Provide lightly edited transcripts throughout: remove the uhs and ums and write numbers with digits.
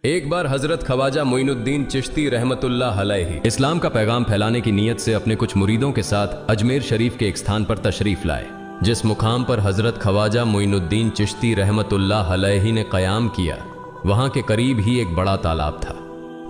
एक बार हजरत ख्वाजा मोइनुद्दीन चिश्ती रहमतुल्लाह अलैहि इस्लाम का पैगाम फैलाने की नीयत से अपने कुछ मुरीदों के साथ अजमेर शरीफ के एक स्थान पर तशरीफ लाए। जिस मुकाम पर हजरत ख्वाजा मोइनुद्दीन चिश्ती रहमतुल्लाह अलैहि ने क़याम किया, वहां के करीब ही एक बड़ा तालाब था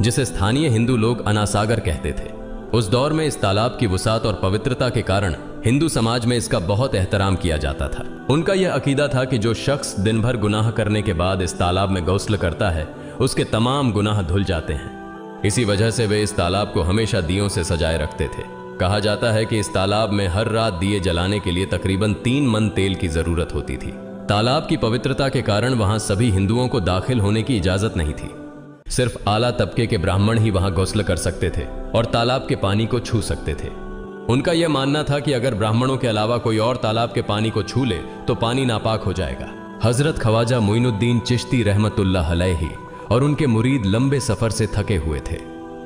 जिसे स्थानीय हिंदू लोग अनासागर कहते थे। उस दौर में इस तालाब की वसात और पवित्रता के कारण हिंदू समाज में इसका बहुत एहतराम किया जाता था। उनका यह अकीदा था कि जो शख्स दिन भर गुनाह करने के बाद इस तालाब में गौस्ल करता है, उसके तमाम गुनाह धुल जाते हैं। इसी वजह से वे इस तालाब को हमेशा दियों से सजाए रखते थे। कहा जाता है कि इस तालाब में हर रात दिए जलाने के लिए तकरीबन 3 मन तेल की जरूरत होती थी। तालाब की पवित्रता के कारण वहां सभी हिंदुओं को दाखिल होने की इजाजत नहीं थी। सिर्फ आला तबके के ब्राह्मण ही वहां गौस्ल कर सकते थे और तालाब के पानी को छू सकते थे। उनका यह मानना था कि अगर ब्राह्मणों के अलावा कोई और तालाब के पानी को छू ले तो पानी नापाक हो जाएगा। हजरत ख्वाजा मोइनुद्दीन चिश्ती रहमतुल्लाह अलैहि और उनके मुरीद लंबे सफर से थके हुए थे।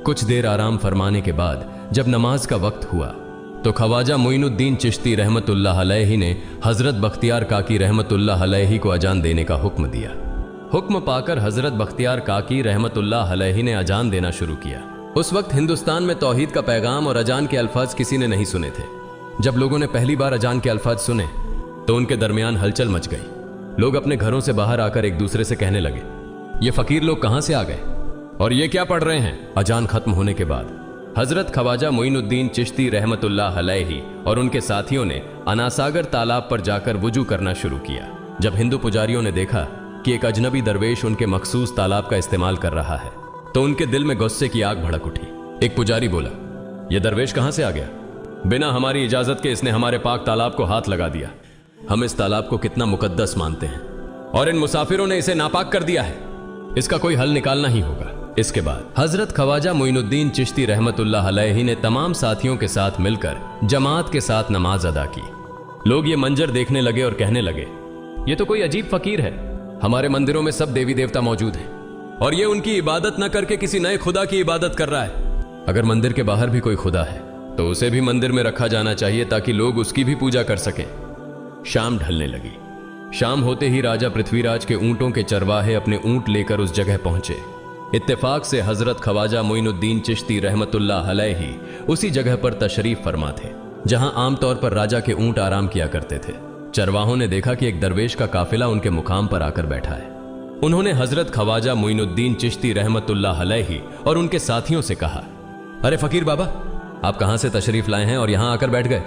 कुछ देर आराम फरमाने के बाद जब नमाज का वक्त हुआ तो ख्वाजा मोइनुद्दीन चिश्ती रहमतुल्लाह अलैहि ने हजरत बख्तियार काकी रहमतुल्लाह अलैहि को अजान देने का हुक्म दिया। हुक्म पाकर हजरत बख्तियार काकी रहमतुल्लाह अलैहि ने अजान देना शुरू किया। उस वक्त हिंदुस्तान में तौहीद का पैगाम और अजान के अल्फाज किसी ने नहीं सुने थे। जब लोगों ने पहली बार अजान के अल्फाज सुने तो उनके दरमियान हलचल मच गई। लोग अपने घरों से बाहर आकर एक दूसरे से कहने लगे, ये फकीर लोग कहां से आ गए और ये क्या पढ़ रहे हैं। अजान खत्म होने के बाद हजरत ख्वाजा मोइनुद्दीन चिश्ती रहमतुल्लाह अलैहि और उनके साथियों ने अनासागर तालाब पर जाकर वुजू करना शुरू किया। जब हिंदू पुजारियों ने देखा कि एक अजनबी दरवेश उनके मखसूस तालाब का इस्तेमाल कर रहा है तो उनके दिल में गुस्से की आग भड़क उठी। एक पुजारी बोला, यह दरवेश कहां से आ गया? बिना हमारी इजाजत के इसने हमारे पाक तालाब को हाथ लगा दिया। हम इस तालाब को कितना मुकद्दस मानते हैं और इन मुसाफिरों ने इसे नापाक कर दिया है। इसका कोई हल निकालना ही होगा। इसके बाद हजरत ख्वाजा मोइनुद्दीन चिश्ती रहमतुल्लाह अलैहि ने तमाम साथियों के साथ मिलकर जमात के साथ नमाज अदा की। लोग ये मंजर देखने लगे और कहने लगे, ये तो कोई अजीब फकीर है। हमारे मंदिरों में सब देवी देवता मौजूद हैं और ये उनकी इबादत न करके किसी नए खुदा की इबादत कर रहा है। अगर मंदिर के बाहर भी कोई खुदा है तो उसे भी मंदिर में रखा जाना चाहिए ताकि लोग उसकी भी पूजा कर सकें। शाम ढलने लगी। शाम होते ही राजा पृथ्वीराज के ऊंटों के चरवाहे अपने ऊंट लेकर उस जगह पहुंचे। इत्तेफाक से हजरत ख्वाजा मोइनुद्दीन चिश्ती रहमतुल्लाह अलैहि उसी जगह पर तशरीफ फरमा थे जहां आमतौर पर राजा के ऊंट आराम किया करते थे। चरवाहों ने देखा कि एक दरवेश का काफिला उनके मुकाम पर आकर बैठा है। उन्होंने हजरत ख्वाजा मोइनुद्दीन चिश्ती रहमतुल्लाह अलैहि और उनके साथियों से कहा, अरे फकीर बाबा, आप कहां से तशरीफ लाए हैं और यहां आकर बैठ गए?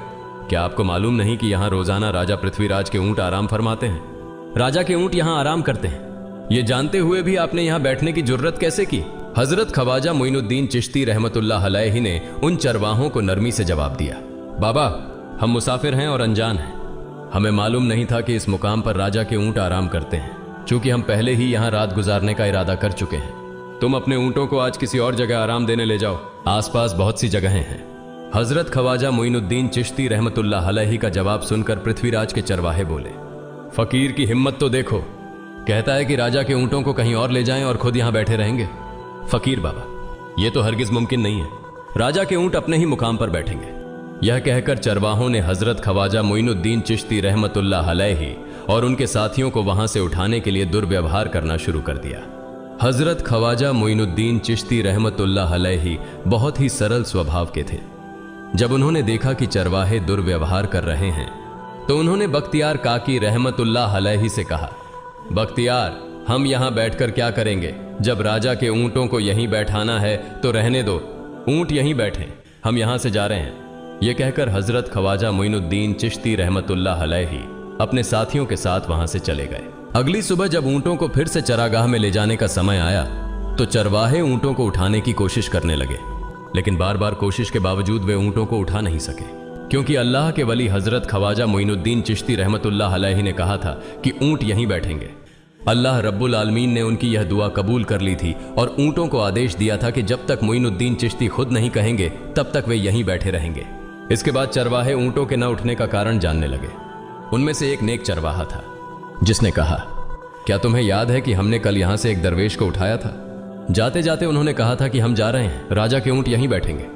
क्या आपको मालूम नहीं कि यहां रोजाना राजा पृथ्वीराज के ऊंट आराम फरमाते हैं? राजा के ऊंट यहां आराम करते हैं। ये जानते हुए भी आपने यहां बैठने की जुर्रत कैसे की? हजरत ख्वाजा मोइनुद्दीन चिश्ती रहमतुल्लाह अलैहि ने उन चरवाहों को नरमी से जवाब दिया, बाबा, हम मुसाफिर हैं और अनजान हैं। हमें मालूम नहीं था कि इस मुकाम पर राजा के ऊंट आराम करते हैं। चूंकि हम पहले ही यहां रात गुजारने का इरादा कर चुके हैं, तुम अपने ऊंटों को आज किसी और जगह आराम देने ले जाओ। आसपास बहुत सी जगहें हैं। हजरत ख्वाजा मोइनुद्दीन चिश्ती रहमतुल्लाह अलैहि का जवाब सुनकर पृथ्वीराज के चरवाहे बोले, फकीर की हिम्मत तो देखो, कहता है कि राजा के ऊंटों को कहीं और ले जाएं और खुद यहां बैठे रहेंगे। फकीर बाबा, यह तो हरगिज मुमकिन नहीं है। राजा के ऊंट अपने ही मुकाम पर बैठेंगे। यह कहकर चरवाहों ने हजरत ख्वाजा मोइनुद्दीन चिश्ती रहमतुल्लाह अलैहि और उनके साथियों को वहां से उठाने के लिए दुर्व्यवहार करना शुरू कर दिया। हजरत ख्वाजा मोइनुद्दीन चिश्ती रहमतुल्लाह अलैहि बहुत ही सरल स्वभाव के थे। जब उन्होंने देखा कि चरवाहे दुर्व्यवहार कर रहे हैं तो उन्होंने बख्तियार काकी रहमतुल्लाह अलैहि से कहा, बख्तियार, हम यहां बैठकर क्या करेंगे? जब राजा के ऊंटों को यहीं बैठाना है तो रहने दो, ऊंट यहीं बैठे, हम यहां से जा रहे हैं। यह कहकर हजरत ख्वाजा मोइनुद्दीन चिश्ती रहमतुल्लाह अलैहि अपने साथियों के साथ वहां से चले गए। अगली सुबह जब ऊंटों को फिर से चरागाह में ले जाने का समय आया तो चरवाहे ऊंटों को उठाने की कोशिश करने लगे, लेकिन बार बार कोशिश के बावजूद वे ऊंटों को उठा नहीं सके, क्योंकि अल्लाह के वली हजरत ख्वाजा मोइनुद्दीन चिश्ती रहमतुल्लाह अलैहि ने कहा था कि ऊंट यहीं बैठेंगे। अल्लाह रब्बुल आलमीन ने उनकी यह दुआ कबूल कर ली थी और ऊंटों को आदेश दिया था कि जब तक मोइनुद्दीन चिश्ती खुद नहीं कहेंगे तब तक वे यहीं बैठे रहेंगे। इसके बाद चरवाहे ऊंटों के न उठने का कारण जानने लगे। उनमें से एक नेक चरवाहा था जिसने कहा, क्या तुम्हें याद है कि हमने कल यहां से एक दरवेश को उठाया था? जाते जाते उन्होंने कहा था कि हम जा रहे हैं, राजा के ऊंट यहीं बैठेंगे।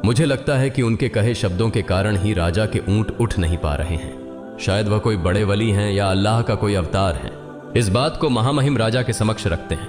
मुझे लगता है कि उनके कहे शब्दों के कारण ही राजा के ऊंट उठ नहीं पा रहे हैं। शायद वह कोई बड़े वली हैं या अल्लाह का कोई अवतार है। इस बात को महामहिम राजा के समक्ष रखते हैं।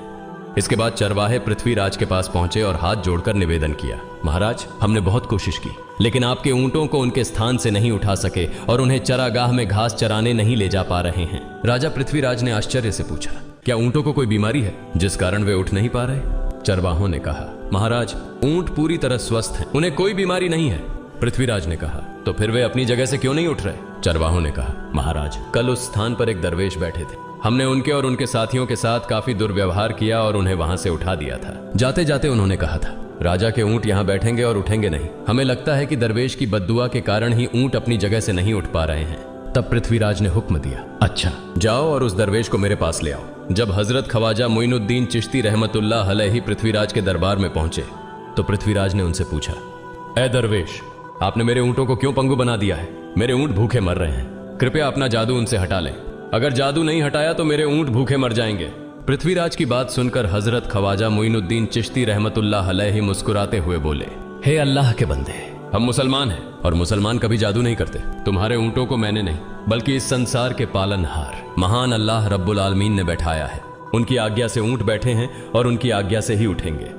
इसके बाद चरवाहे पृथ्वीराज के पास पहुंचे और हाथ जोड़कर निवेदन किया, महाराज, हमने बहुत कोशिश की, लेकिन आपके ऊंटों को उनके स्थान से नहीं उठा सके और उन्हें चरागाह में घास चराने नहीं ले जा पा रहे हैं। राजा पृथ्वीराज ने आश्चर्य से पूछा, क्या ऊंटों को कोई बीमारी है जिस कारण वे उठ नहीं पा रहे? चरवाहों ने कहा, महाराज, ऊंट पूरी तरह स्वस्थ हैं, उन्हें कोई बीमारी नहीं है। पृथ्वीराज ने कहा, तो फिर वे अपनी जगह से क्यों नहीं उठ रहे? चरवाहों ने कहा, महाराज, कल उस स्थान पर एक दरवेश बैठे थे, हमने उनके और उनके साथियों के साथ काफी दुर्व्यवहार किया और उन्हें वहां से उठा दिया था। जाते जाते उन्होंने कहा था, राजा के ऊंट यहाँ बैठेंगे और उठेंगे नहीं। हमें लगता है कि दरवेश की बद्दुआ के कारण ही ऊंट अपनी जगह से नहीं उठ पा रहे हैं। तब पृथ्वीराज ने हुक्म दिया, अच्छा, जाओ और उस दरवेश को मेरे पास ले आओ। जब हजरत ख्वाजा मोइनुद्दीन चिश्ती रहमतुल्लाह अलैहि पृथ्वीराज के दरबार में पहुंचे तो पृथ्वीराज ने उनसे पूछा, ए दरवेश, आपने मेरे ऊंटों को क्यों पंगु बना दिया है? मेरे ऊंट भूखे मर रहे हैं, कृपया अपना जादू उनसे हटा लें। अगर जादू नहीं हटाया तो मेरे ऊंट भूखे मर जाएंगे। पृथ्वीराज की बात सुनकर हजरत ख्वाजा मोइनुद्दीन चिश्ती रहमतुल्लाह अलैहि मुस्कुराते हुए बोले, हे अल्लाह के बंदे, हम मुसलमान हैं और मुसलमान कभी जादू नहीं करते। तुम्हारे ऊंटों को मैंने नहीं बल्कि इस संसार के पालनहार महान अल्लाह रब्बुल आलमीन ने बैठाया है। उनकी आज्ञा से ऊंट बैठे हैं और उनकी आज्ञा से ही उठेंगे।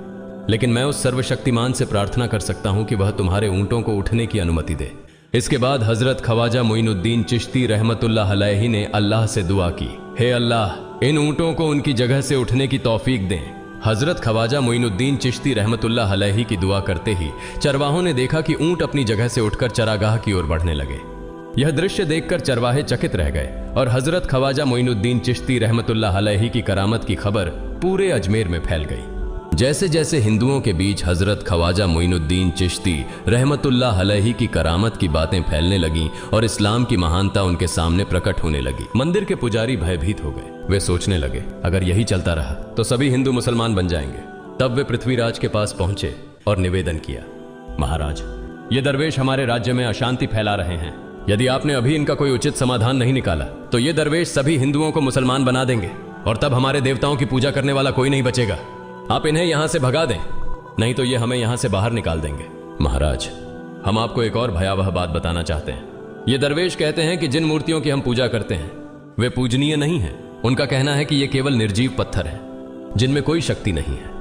लेकिन मैं उस सर्वशक्तिमान से प्रार्थना कर सकता हूं कि वह तुम्हारे ऊंटों को उठने की अनुमति दे। इसके बाद हजरत ख्वाजा मोइनुद्दीन चिश्ती रहमतुल्लाह अलैहि ने अल्लाह से दुआ की, हे अल्लाह, इन ऊंटों को उनकी जगह से उठने की तौफीक दें। हजरत ख्वाजा मोइनुद्दीन चिश्ती रहमतुल्लाह अलैहि की दुआ करते ही चरवाहों ने देखा कि ऊंट अपनी जगह से उठकर चरागाह की ओर बढ़ने लगे। यह दृश्य देखकर चरवाहे चकित रह गए और हजरत ख्वाजा मोइनुद्दीन चिश्ती रहमतुल्लाह अलैहि की करामत की खबर पूरे अजमेर में फैल गई। जैसे जैसे हिंदुओं के बीच हजरत ख्वाजा मोइनुद्दीन चिश्ती रहमतुल्लाह अलैहि की करामत की बातें फैलने लगीं और इस्लाम की महानता उनके सामने प्रकट होने लगी, मंदिर के पुजारी भयभीत हो गए। वे सोचने लगे, अगर यही चलता रहा तो सभी हिंदू मुसलमान बन जाएंगे। तब वे पृथ्वीराज के पास पहुंचे और निवेदन किया, महाराज, ये दरवेश हमारे राज्य में अशांति फैला रहे हैं। यदि आपने अभी इनका कोई उचित समाधान नहीं निकाला तो ये दरवेश सभी हिंदुओं को मुसलमान बना देंगे और तब हमारे देवताओं की पूजा करने वाला कोई नहीं बचेगा। आप इन्हें यहां से भगा दें, नहीं तो ये हमें यहां से बाहर निकाल देंगे। महाराज, हम आपको एक और भयावह बात बताना चाहते हैं। ये दरवेश कहते हैं कि जिन मूर्तियों की हम पूजा करते हैं वे पूजनीय नहीं है। उनका कहना है कि ये केवल निर्जीव पत्थर है जिनमें कोई शक्ति नहीं है।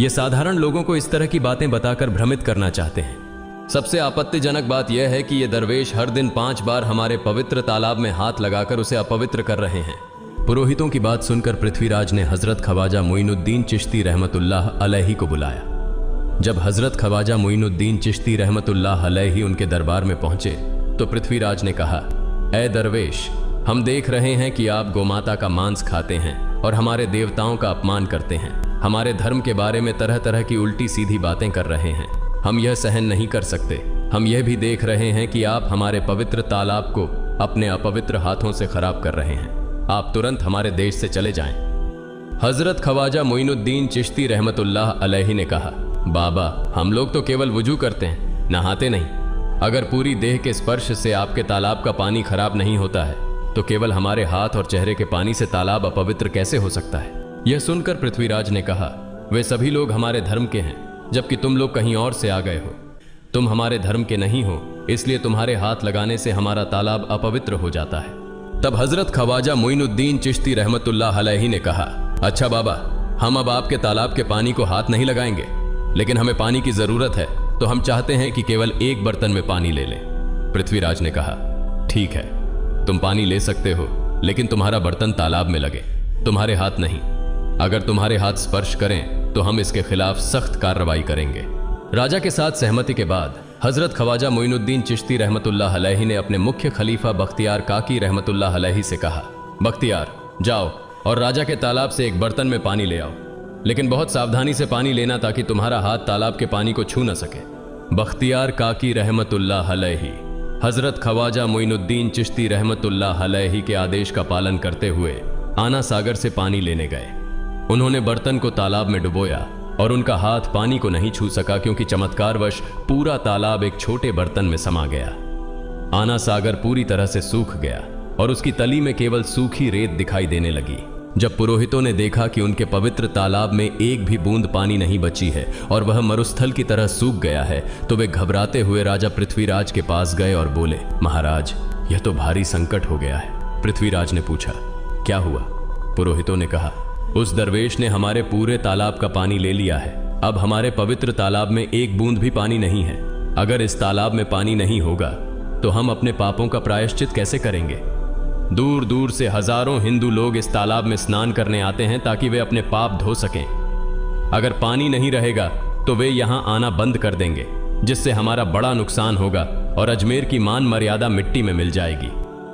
ये साधारण लोगों को इस तरह की बातें बताकर भ्रमित करना चाहते हैं। सबसे आपत्तिजनक बात यह है कि ये दरवेश हर दिन 5 बार हमारे पवित्र तालाब में हाथ लगाकर उसे अपवित्र कर रहे हैं। पुरोहितों की बात सुनकर पृथ्वीराज ने हजरत ख्वाजा मोइनुद्दीन चिश्ती रहमतुल्लाह अलैहि को बुलाया। जब हजरत ख्वाजा मोइनुद्दीन चिश्ती रहमतुल्लाह अलैहि उनके दरबार में पहुंचे तो पृथ्वीराज ने कहा, ए दरवेश, हम देख रहे हैं कि आप गोमाता का मांस खाते हैं और हमारे देवताओं का अपमान करते हैं। हमारे धर्म के बारे में तरह तरह की उल्टी सीधी बातें कर रहे हैं। हम यह सहन नहीं कर सकते। हम यह भी देख रहे हैं कि आप हमारे पवित्र तालाब को अपने अपवित्र हाथों से खराब कर रहे हैं। आप तुरंत हमारे देश से चले जाएं। हजरत ख्वाजा मोइनुद्दीन चिश्ती रहमतुल्लाह अलैहि ने कहा, बाबा, हम लोग तो केवल वुजू करते हैं, नहाते नहीं। अगर पूरी देह के स्पर्श से आपके तालाब का पानी खराब नहीं होता है तो केवल हमारे हाथ और चेहरे के पानी से तालाब अपवित्र कैसे हो सकता है? यह सुनकर पृथ्वीराज ने कहा, वे सभी लोग हमारे धर्म के हैं जबकि तुम लोग कहीं और से आ गए हो। तुम हमारे धर्म के नहीं हो, इसलिए तुम्हारे हाथ लगाने से हमारा तालाब अपवित्र हो जाता है। तब हजरत ख्वाजा मोइनुद्दीन चिश्ती रहमतुल्लाह अलैहि ने कहा, अच्छा बाबा, हम अब आपके तालाब के पानी को हाथ नहीं लगाएंगे, लेकिन हमें पानी की जरूरत है तो हम चाहते हैं कि केवल एक बर्तन में पानी ले लें। पृथ्वीराज ने कहा, ठीक है, तुम पानी ले सकते हो, लेकिन तुम्हारा बर्तन तालाब में लगे, तुम्हारे हाथ नहीं। अगर तुम्हारे हाथ स्पर्श करें तो हम इसके खिलाफ सख्त कार्रवाई करेंगे। राजा के साथ सहमति के बाद हजरत ख्वाजा मोइनुद्दीन चिश्ती रहमतुल्लाह अलैहि ने अपने मुख्य खलीफा बख्तियार काकी रहमतुल्लाह अलैहि से कहा, बख्तियार, जाओ और राजा के तालाब से एक बर्तन में पानी ले आओ, लेकिन बहुत सावधानी से पानी लेना ताकि तुम्हारा हाथ तालाब के पानी को छू न सके। बख्तियार काकी रहमतुल्लाह अलैहि हजरत ख्वाजा मोइनुद्दीन चिश्ती रहमतुल्लाह अलैहि के आदेश का पालन करते हुए आना सागर से पानी लेने गए। उन्होंने बर्तन को तालाब में डुबोया और उनका हाथ पानी को नहीं छू सका क्योंकि चमत्कारवश पूरा तालाब एक छोटे बर्तन में समा गया। आना सागर पूरी तरह से सूख गया और उसकी तली में केवल सूखी रेत दिखाई देने लगी। जब पुरोहितों ने देखा कि उनके पवित्र तालाब में एक भी बूंद पानी नहीं बची है और वह मरुस्थल की तरह सूख गया है तो वे घबराते हुए राजा पृथ्वीराज के पास गए और बोले, महाराज, यह तो भारी संकट हो गया है। पृथ्वीराज ने पूछा, क्या हुआ? पुरोहितों ने कहा, उस दरवेश ने हमारे पूरे तालाब का पानी ले लिया है। अब हमारे पवित्र तालाब में एक बूंद भी पानी नहीं है। अगर इस तालाब में पानी नहीं होगा तो हम अपने पापों का प्रायश्चित कैसे करेंगे? दूर दूर से हजारों हिंदू लोग इस तालाब में स्नान करने आते हैं ताकि वे अपने पाप धो सकें। अगर पानी नहीं रहेगा तो वे यहाँ आना बंद कर देंगे, जिससे हमारा बड़ा नुकसान होगा और अजमेर की मान मर्यादा मिट्टी में मिल जाएगी।